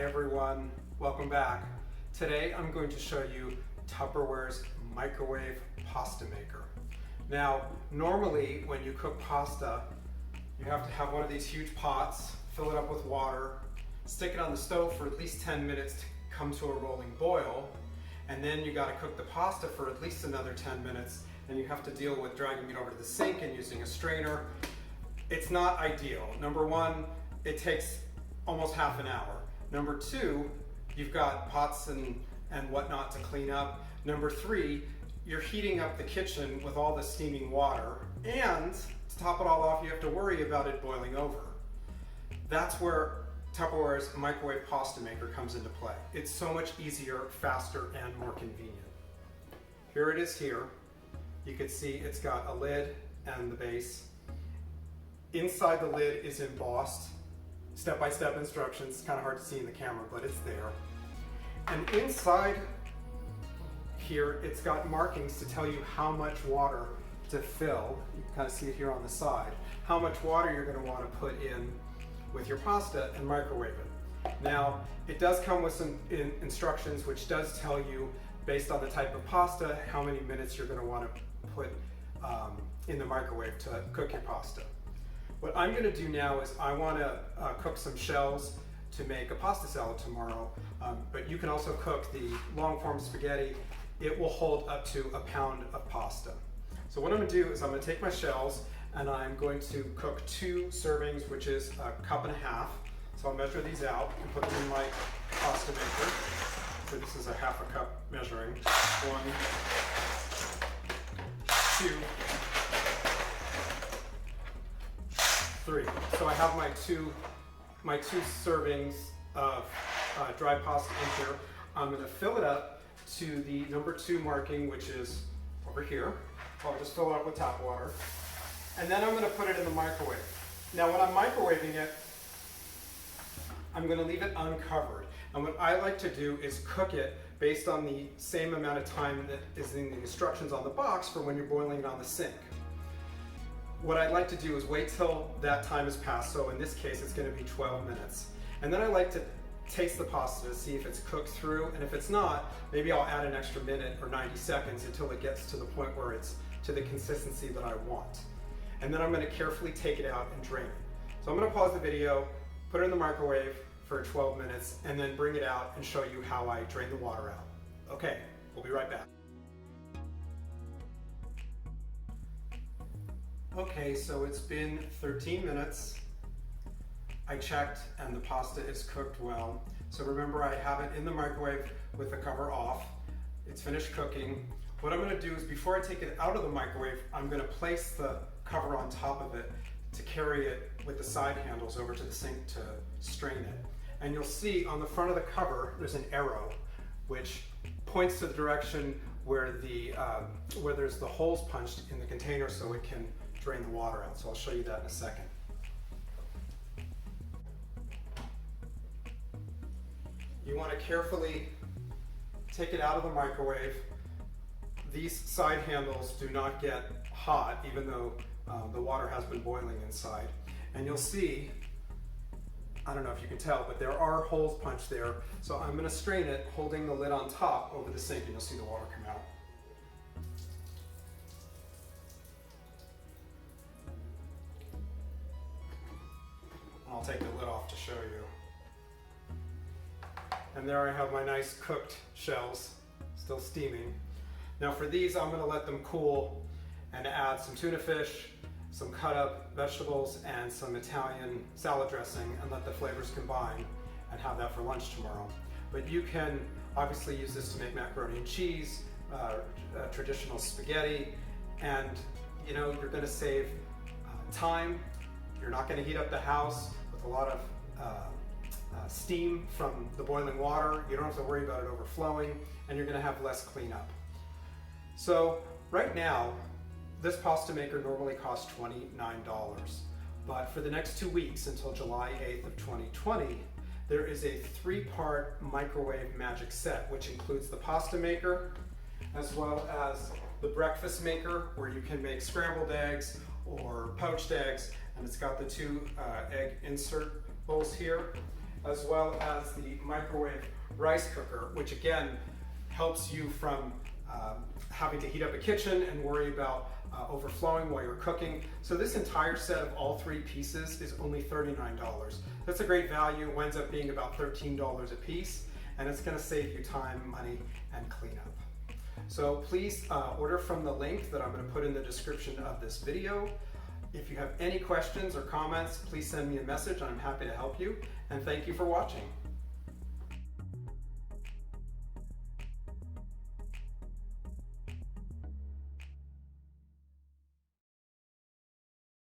Hi everyone, welcome back. Today I'm going to show you Tupperware's Microwave Pasta Maker. Now, normally when you cook pasta, you have to have one of these huge pots, fill it up with water, stick it on the stove for at least 10 minutes to come to a rolling boil, and then you got to cook the pasta for at least another 10 minutes, and you have to deal with dragging it over to the sink and using a strainer. It's not ideal. Number one, it takes almost half an hour. Number two, you've got pots and whatnot to clean up. Number three, you're heating up the kitchen with all the steaming water, and to top it all off, you have to worry about it boiling over. That's where Tupperware's Microwave Pasta Maker comes into play. It's so much easier, faster, and more convenient. Here it is here. You can see it's got a lid and the base. Inside the lid is embossed step-by-step instructions. It's kind of hard to see in the camera, but it's there. And inside here, it's got markings to tell you how much water to fill. You can kind of see it here on the side. How much water you're going to want to put in with your pasta and microwave it. Now, it does come with some instructions which does tell you, based on the type of pasta, how many minutes you're going to want to put in the microwave to cook your pasta. What I'm going to do now is I want to cook some shells to make a pasta salad tomorrow, but you can also cook the long form spaghetti. It will hold up to a pound of pasta. So what I'm going to do is I'm going to take my shells and I'm going to cook 2 servings, which is a cup and a half. So I'll measure these out and put them in my pasta maker. So this is a half a cup measuring. 1, 2, 3. So I have my two servings of dry pasta in here. I'm going to fill it up to the number 2 marking, which is over here. I'll just fill it up with tap water. And then I'm going to put it in the microwave. Now when I'm microwaving it, I'm going to leave it uncovered. And what I like to do is cook it based on the same amount of time that is in the instructions on the box for when you're boiling it on the sink. What I'd like to do is wait till that time has passed, so in this case it's going to be 12 minutes. And then I like to taste the pasta to see if it's cooked through, and if it's not, maybe I'll add an extra minute or 90 seconds until it gets to the point where it's to the consistency that I want. And then I'm going to carefully take it out and drain it. So I'm going to pause the video, put it in the microwave for 12 minutes, and then bring it out and show you how I drain the water out. Okay, we'll be right back. Okay, so it's been 13 minutes. I checked and the pasta is cooked well. So remember, I have it in the microwave with the cover off. It's finished cooking. What I'm going to do is, before I take it out of the microwave, I'm going to place the cover on top of it to carry it with the side handles over to the sink to strain it. And you'll see on the front of the cover there's an arrow which points to the direction where there's the holes punched in the container so it can drain the water out. So I'll show you that in a second. You want to carefully take it out of the microwave. These side handles do not get hot, even though the water has been boiling inside. And you'll see, I don't know if you can tell, but there are holes punched there. So I'm going to strain it, holding the lid on top over the sink, and you'll see the water come out. I'll take the lid off to show you. And there I have my nice cooked shells, still steaming. Now for these, I'm going to let them cool and add some tuna fish, some cut up vegetables, and some Italian salad dressing, and let the flavors combine and have that for lunch tomorrow. But you can obviously use this to make macaroni and cheese, traditional spaghetti, and you know, you're going to save time. You're not going to heat up the house with a lot of steam from the boiling water. You don't have to worry about it overflowing, and you're going to have less cleanup. So right now, this pasta maker normally costs $29, but for the next 2 weeks until July 8th of 2020, there is a 3-part microwave magic set, which includes the pasta maker, as well as the breakfast maker, where you can make scrambled eggs or poached eggs, and it's got the 2 egg insert bowls here. as well as the microwave rice cooker, which again helps you from having to heat up a kitchen and worry about overflowing while you're cooking. So this entire set of all three pieces is only $39. That's a great value. It winds up being about $13 a piece, and it's going to save you time, money, and cleanup. So please order from the link that I'm going to put in the description of this video. If you have any questions or comments, please send me a message and I'm happy to help you. And thank you for watching.